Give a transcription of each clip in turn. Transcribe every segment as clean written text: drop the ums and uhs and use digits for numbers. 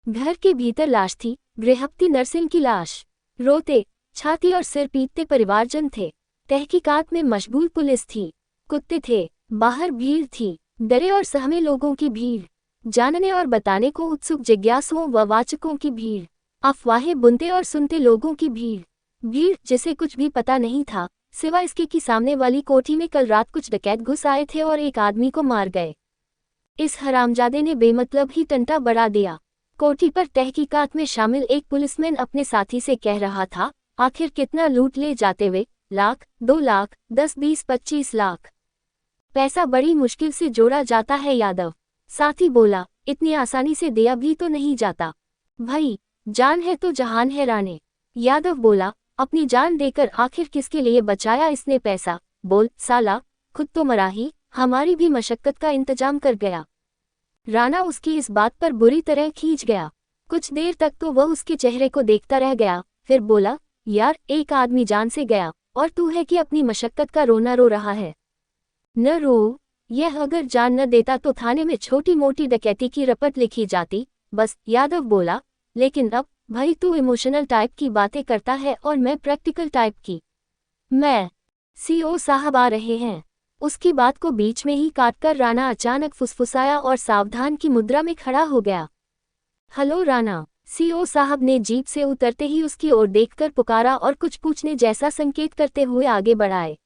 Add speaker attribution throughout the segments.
Speaker 1: घर के भीतर लाश थी, गृहपति नरसिंह की लाश। रोते, छाती और सिर पीटते परिवारजन थे। तहकीकात में मशगूल पुलिस थी। कुत्ते थे, बाहर भीड़ थी, डरे और सहमे लोगों की भीड़, जानने और बताने को उत्सुक जिज्ञासुओं व वाचकों की भीड़, अफवाहें बुनते और सुनते लोगों की भीड़ जिसे कुछ भी पता नहीं था, सिवा इसके कि सामने वाली कोठी में कल रात कुछ डकैत घुस आए थे और एक आदमी को मार गए। इस हरामजादे ने बेमतलब ही टंटा बढ़ा दिया। कोठी पर तहकीकात में शामिल एक पुलिसमैन अपने साथी से कह रहा था, आखिर कितना लूट ले जाते वे, लाख, 2 लाख, 10, 20, 25 लाख। पैसा बड़ी मुश्किल से जोड़ा जाता है यादव। साथी बोला, इतनी आसानी से दिया भी तो नहीं जाता भाई, जान है तो जहान है राणे। यादव बोला, अपनी जान देकर आखिर किसके लिए बचाया इसने पैसा। बोल साला, खुद तो मरा ही, हमारी भी मशक्कत का इंतजाम कर गया। राणा उसकी इस बात पर बुरी तरह खींच गया। कुछ देर तक तो वह उसके चेहरे को देखता रह गया, फिर बोला, यार एक आदमी जान से गया और तू है कि अपनी मशक्कत का रोना रो रहा है। न रो, यह अगर जान न देता तो थाने में छोटी मोटी डकैती की रपट लिखी जाती, बस। यादव बोला, लेकिन अब भाई तू इमोशनल टाइप की बातें करता है और मैं प्रैक्टिकल टाइप की। मैं सीओ साहब आ रहे हैं। उसकी बात को बीच में ही काटकर राणा अचानक फुसफुसाया और सावधान की मुद्रा में खड़ा हो गया। हेलो राणा, सीओ साहब ने जीप से उतरते ही उसकी ओर देखकर पुकारा और कुछ पूछने जैसा संकेत करते हुए आगे बढ़ाए।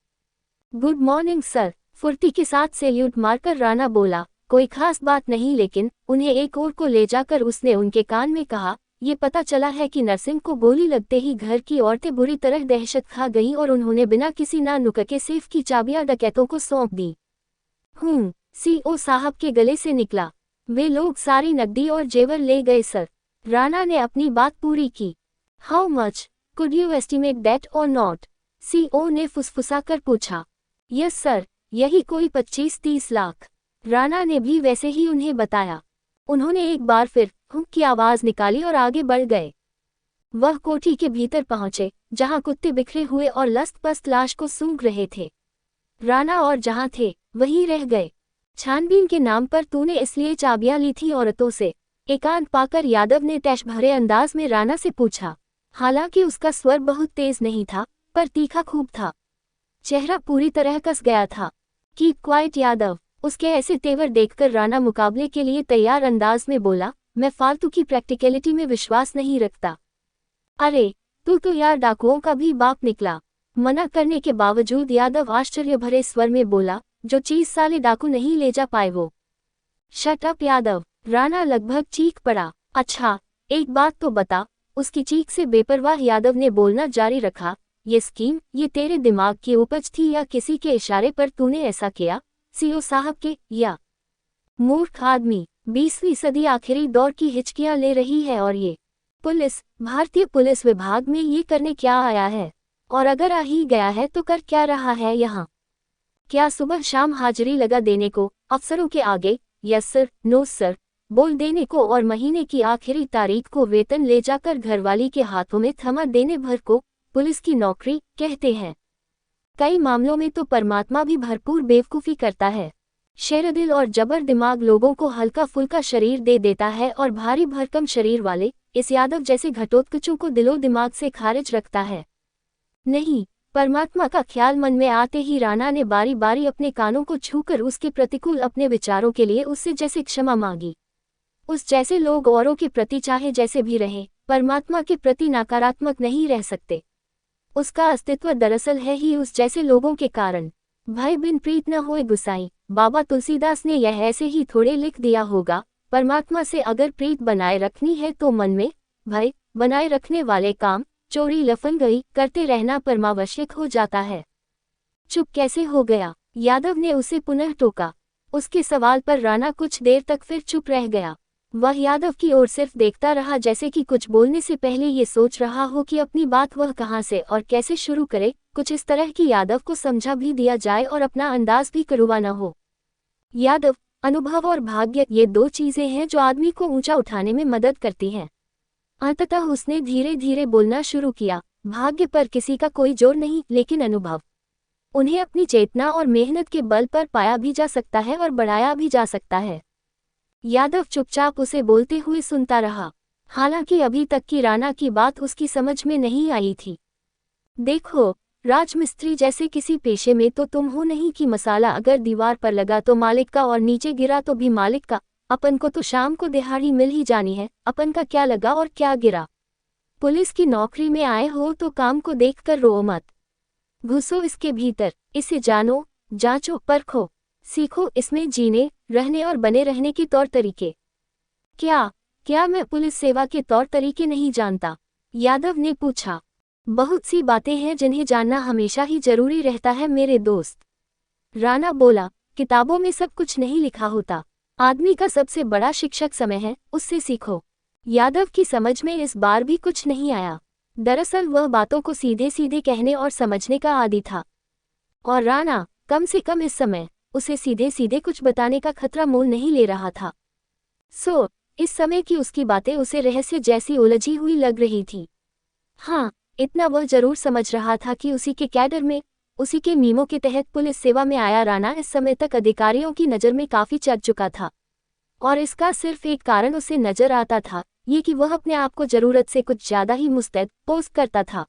Speaker 1: गुड मॉर्निंग सर, फुर्ती के साथ सैल्यूट मारकर राणा बोला। कोई खास बात नहीं, लेकिन उन्हें एक ओर को ले जाकर उसने उनके कान में कहा, ये पता चला है कि नरसिंह को गोली लगते ही घर की औरतें बुरी तरह दहशत खा गईं और उन्होंने बिना किसी ना नुक्कड़ के सेफ की चाबियां डकैतों को सौंप दी। सीओ साहब के गले से निकला, वे लोग सारी नकदी और जेवर ले गए सर। राणा ने अपनी बात पूरी की। How much could you estimate that और नॉट? सीओ ने फुसफुसाकर पूछा। यस सर, यही कोई 25-30 लाख। राणा ने भी वैसे ही उन्हें बताया। उन्होंने एक बार फिर हुँ की आवाज निकाली और आगे बढ़ गए। वह कोठी के भीतर पहुंचे, जहां कुत्ते बिखरे हुए और लस्त-पस्त लाश को सूंघ रहे थे। राणा और जहां थे वहीं रह गए। छानबीन के नाम पर तूने इसलिए चाबियां ली थी औरतों से? एकांत पाकर यादव ने तैश भरे अंदाज में राणा से पूछा। हालांकि उसका स्वर बहुत तेज नहीं था, पर तीखा खूब था। चेहरा पूरी तरह कस गया था। Keep quiet Yadav. उसके ऐसे तेवर देखकर राणा मुकाबले के लिए तैयार अंदाज में बोला, मैं फालतू की प्रैक्टिकलिटी में विश्वास नहीं रखता। अरे, तू तो यार डाकुओं का भी बाप निकला। मना करने के बावजूद यादव आश्चर्य भरे स्वर में बोला, जो चीज साले डाकू नहीं ले जा पाए वो। Shut up Yadav. राणा लगभग चीख पड़ा। अच्छा, एक बात तो बता। उसकी चीख से बेपरवाह यादव ने बोलना जारी रखा, ये स्कीम, ये तेरे दिमाग की उपज थी या किसी के इशारे पर तूने ऐसा किया? सीओ साहब के, या? मूर्ख आदमी, 20वीं सदी आखिरी दौर की हिचकियां ले रही है और ये पुलिस, भारतीय पुलिस विभाग में ये करने क्या आया है? और अगर आ ही गया है तो कर क्या रहा है यहाँ? क्या सुबह शाम हाजिरी लगा देने को, अफसरों के आगे यस सर, नो सर बोल देने को और महीने की आखिरी तारीख को वेतन ले जाकर घरवाली के हाथों में थमा देने भर को पुलिस की नौकरी कहते हैं? कई मामलों में तो परमात्मा भी भरपूर बेवकूफ़ी करता है। शेरदिल और जबर दिमाग लोगों को हल्का फुल्का शरीर दे देता है और भारी भरकम शरीर वाले इस यादव जैसे घटोत्कचों को दिलो दिमाग से खारिज रखता है। नहीं, परमात्मा का ख्याल मन में आते ही राणा ने बारी बारी अपने कानों को छूकर उसके प्रतिकूल अपने विचारों के लिए उससे जैसे क्षमा मांगी। उस जैसे लोग औरों के प्रति चाहे जैसे भी रहें, परमात्मा के प्रति नकारात्मक नहीं रह सकते। उसका अस्तित्व दरअसल है ही उस जैसे लोगों के कारण। भय बिन प्रीत न होए गुसाई, बाबा तुलसीदास ने यह ऐसे ही थोड़े लिख दिया होगा। परमात्मा से अगर प्रीत बनाए रखनी है तो मन में भय बनाए रखने वाले काम, चोरी लफंगई करते रहना परमावश्यक हो जाता है। चुप कैसे हो गया? यादव ने उसे पुनः टोका। उसके सवाल पर राणा कुछ देर तक फिर चुप रह गया। वह यादव की ओर सिर्फ देखता रहा, जैसे कि कुछ बोलने से पहले ये सोच रहा हो कि अपनी बात वह कहाँ से और कैसे शुरू करे, कुछ इस तरह कि यादव को समझा भी दिया जाए और अपना अंदाज भी कड़वा न हो। यादव, अनुभव और भाग्य, ये 2 चीजें हैं जो आदमी को ऊंचा उठाने में मदद करती हैं। अंततः उसने धीरे धीरे बोलना शुरू किया। भाग्य पर किसी का कोई जोर नहीं, लेकिन अनुभव, उन्हें अपनी चेतना और मेहनत के बल पर पाया भी जा सकता है और बढ़ाया भी जा सकता है। यादव चुपचाप उसे बोलते हुए सुनता रहा। हालांकि अभी तक की राणा की बात उसकी समझ में नहीं आई थी। देखो, राजमिस्त्री जैसे किसी पेशे में तो तुम हो नहीं कि मसाला अगर दीवार पर लगा तो मालिक का और नीचे गिरा तो भी मालिक का। अपन को तो शाम को दिहाड़ी मिल ही जानी है, अपन का क्या लगा और क्या गिरा। पुलिस की नौकरी में आए हो तो काम को देखकर रो मत। घुसो इसके भीतर, इसे जानो, जांचो, परखो, सीखो इसमें जीने, रहने और बने रहने के तौर तरीके। क्या मैं पुलिस सेवा के तौर तरीके नहीं जानता? यादव ने पूछा। बहुत सी बातें हैं जिन्हें जानना हमेशा ही जरूरी रहता है मेरे दोस्त। राणा बोला, किताबों में सब कुछ नहीं लिखा होता। आदमी का सबसे बड़ा शिक्षक समय है, उससे सीखो। यादव की समझ में इस बार भी कुछ नहीं आया। दरअसल वह बातों को सीधे सीधे कहने और समझने का आदी था, और राणा कम से कम इस समय उसे सीधे सीधे कुछ बताने का खतरा मोल नहीं ले रहा था। इस समय की उसकी बातें उसे रहस्य जैसी उलझी हुई लग रही थी। हाँ, इतना वह जरूर समझ रहा था कि उसी के कैडर में, उसी के मीमों के तहत पुलिस सेवा में आया राणा इस समय तक अधिकारियों की नज़र में काफ़ी चढ़ चुका था। और इसका सिर्फ एक कारण उसे नजर आता था, ये कि वह अपने आप को जरूरत से कुछ ज़्यादा ही मुस्तैद पोस्ट करता था।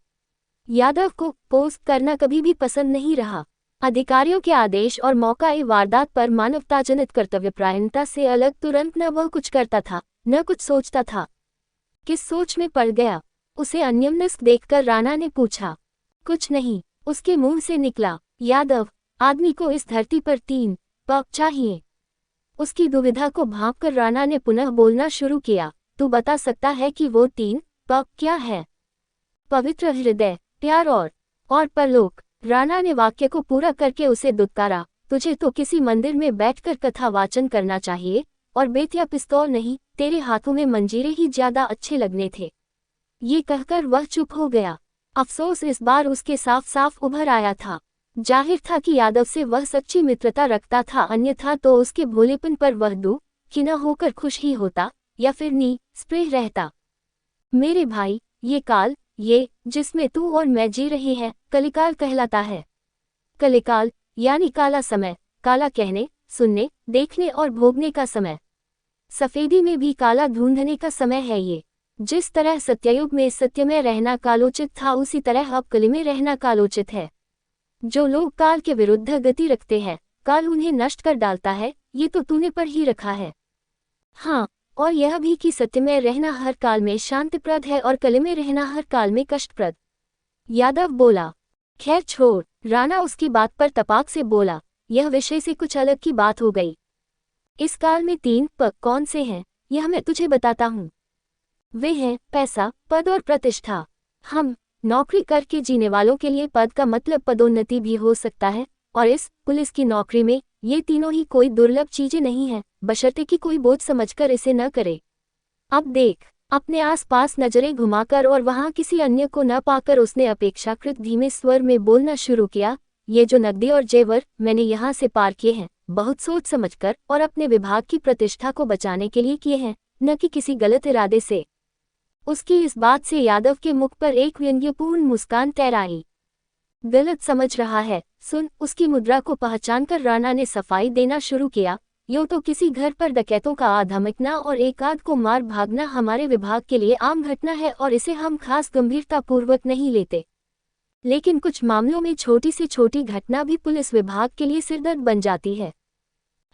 Speaker 1: यादव को पोस्ट करना कभी भी पसंद नहीं रहा। अधिकारियों के आदेश और मौका-ए वारदात पर मानवताजनित कर्तव्यपरायणता से अलग तुरंत न वह कुछ करता था, न कुछ सोचता था। किस सोच में पड़ गया? उसे अन्यमनस्क देखकर राणा ने पूछा। कुछ नहीं, उसके मुंह से निकला। यादव, आदमी को इस धरती पर 3 पग चाहिए। उसकी दुविधा को भांपकर राणा ने पुनः बोलना शुरू किया। तू बता सकता है कि वो 3 पग क्या है? पवित्र हृदय, प्यार और परलोक। राणा ने वाक्य को पूरा करके उसे दुत्कारा। तुझे तो किसी मंदिर में बैठकर कथा वाचन करना चाहिए, और बेत या पिस्तौल नहीं, तेरे हाथों में मंजीरे ही ज्यादा अच्छे लगने थे। ये कहकर वह चुप हो गया। अफसोस इस बार उसके साफ साफ उभर आया था। जाहिर था कि यादव से वह सच्ची मित्रता रखता था, अन्यथा तो उसके भोलेपन पर वह दुखी न होकर खुश ही होता, या फिर निस्पृह रहता। मेरे भाई, ये काल, ये जिसमें तू और मैं जी रहे हैं, कलिकाल कहलाता है। कलिकाल यानी काला समय, काला कहने, सुनने, देखने और भोगने का समय। सफेदी में भी काला ढूंढने का समय है ये। जिस तरह सत्ययुग में सत्य में रहना कालोचित था, उसी तरह अब कली में रहना कालोचित है। जो लोग काल के विरुद्ध गति रखते हैं, काल उन्हें नष्ट कर डालता है, ये तो तूने पर ही रखा है। हाँ, और यह भी कि सत्य में रहना हर काल में शांतिप्रद है और कली में रहना हर काल में कष्टप्रद। यादव बोला। खैर छोड़, राणा उसकी बात पर तपाक से बोला। यह विषय से कुछ अलग की बात हो गई। इस काल में 3 पग कौन से हैं, यह मैं तुझे बताता हूँ। वे हैं पैसा, पद और प्रतिष्ठा। हम नौकरी करके जीने वालों के लिए पद का मतलब पदोन्नति भी हो सकता है, और इस पुलिस की नौकरी में ये तीनों ही कोई दुर्लभ चीजें नहीं हैं, बशर्ते कि कोई बोझ समझकर इसे न करे। अब देख, अपने आसपास नजरें घुमाकर और वहां किसी अन्य को न पाकर उसने अपेक्षाकृत धीमे स्वर में बोलना शुरू किया। ये जो नकदी और जेवर मैंने यहाँ से पार किए हैं, बहुत सोच समझकर और अपने विभाग की प्रतिष्ठा को बचाने के लिए किए हैं, न कि किसी गलत इरादे से। उसकी इस बात से यादव के मुख पर एक व्यंग्यपूर्ण मुस्कान तैराई। गलत समझ रहा है, सुन। उसकी मुद्रा को पहचानकर राणा ने सफाई देना शुरू किया। यूं तो किसी घर पर डकैतों का आ धमकना और एक आध को मार भागना हमारे विभाग के लिए आम घटना है, और इसे हम खास गंभीरतापूर्वक नहीं लेते। लेकिन कुछ मामलों में छोटी से छोटी घटना भी पुलिस विभाग के लिए सिरदर्द बन जाती है।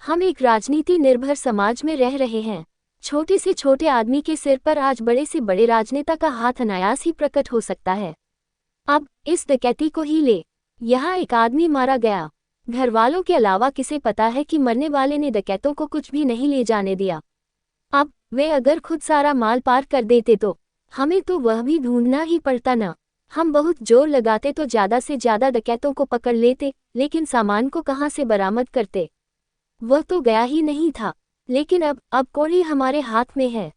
Speaker 1: हम एक राजनीति निर्भर समाज में रह रहे हैं। छोटे से छोटे आदमी के सिर पर आज बड़े से बड़े राजनेता का हाथ अनायास ही प्रकट हो सकता है। अब इस डकैती को ही ले। यहाँ एक आदमी मारा गया। घर वालों के अलावा किसे पता है कि मरने वाले ने डकैतों को कुछ भी नहीं ले जाने दिया। अब वे अगर खुद सारा माल पार कर देते तो हमें तो वह भी ढूंढना ही पड़ता न। हम बहुत जोर लगाते तो ज़्यादा से ज़्यादा डकैतों को पकड़ लेते, लेकिन सामान को कहाँ से बरामद करते? वह तो गया ही नहीं था। लेकिन अब कौड़ी हमारे हाथ में है।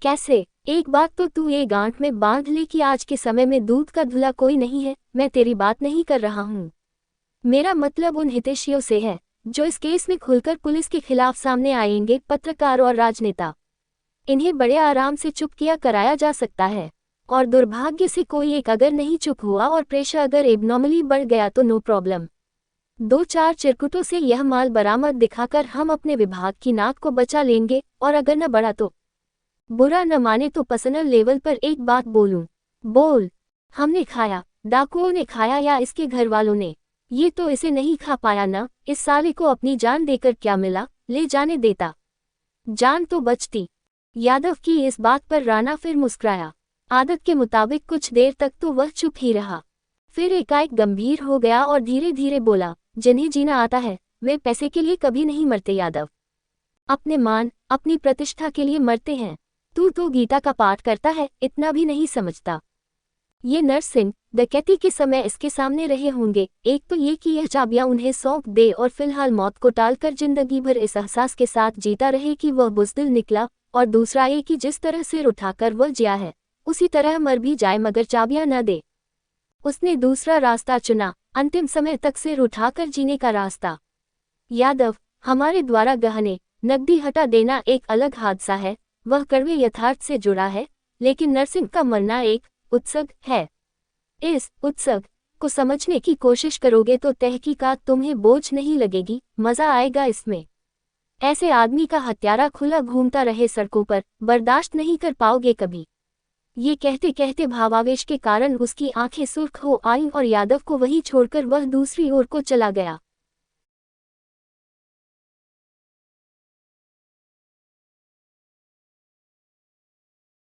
Speaker 1: कैसे? एक बात तो तू ये गांठ में बांध ले कि आज के समय में दूध का धुला कोई नहीं है। मैं तेरी बात नहीं कर रहा हूँ। मेरा मतलब उन हितैषियों से है जो इस केस में खुलकर पुलिस के खिलाफ सामने आएंगे, पत्रकार और राजनेता। इन्हें बड़े आराम से चुप किया कराया जा सकता है, और दुर्भाग्य से कोई एक अगर नहीं चुप हुआ और प्रेशर अगर एबनॉर्मली बढ़ गया तो नो प्रॉब्लम। 2-4 चिरकुटों से यह माल बरामद दिखाकर हम अपने विभाग की नाक को बचा लेंगे, और अगर न बढ़ा तो बुरा न माने तो पर्सनल लेवल पर एक बात बोलूं। बोल। हमने खाया, डाकुओं ने खाया या इसके घर वालों ने? ये तो इसे नहीं खा पाया ना। इस साले को अपनी जान देकर क्या मिला, ले जाने देता, जान तो बचती। यादव की इस बात पर राणा फिर मुस्कुराया। आदत के मुताबिक कुछ देर तक तो वह चुप ही रहा, फिर एकाएक गंभीर हो गया और धीरे धीरे बोला, जिन्हें जीना आता है वे पैसे के लिए कभी नहीं मरते यादव, अपने मान अपनी प्रतिष्ठा के लिए मरते हैं। तू तो गीता का पाठ करता है, इतना भी नहीं समझता। ये नरसिंह डकैती के समय इसके सामने रहे होंगे, एक तो ये कि यह चाबियां उन्हें सौंप दे और फिलहाल मौत को टालकर जिंदगी भर इस एहसास के साथ जीता रहे कि वह बुज़दिल निकला, और दूसरा ये कि जिस तरह सिर उठाकर वह जिया है उसी तरह मर भी जाए मगर चाबियां न दे। उसने दूसरा रास्ता चुना, अंतिम समय तक सिर उठाकर जीने का रास्ता। यादव, हमारे द्वारा गहने नकदी हटा देना एक अलग हादसा है, वह कड़वे यथार्थ से जुड़ा है, लेकिन नरसिंह का मरना एक उत्सव है। इस उत्सव को समझने की कोशिश करोगे तो तहकीकात तुम्हें बोझ नहीं लगेगी, मजा आएगा इसमें। ऐसे आदमी का हत्यारा खुला घूमता रहे सड़कों पर, बर्दाश्त नहीं कर पाओगे कभी। ये कहते कहते भावावेश के कारण उसकी आंखें सुर्ख हो आईं और यादव को वहीं छोड़कर वह दूसरी ओर को चला गया।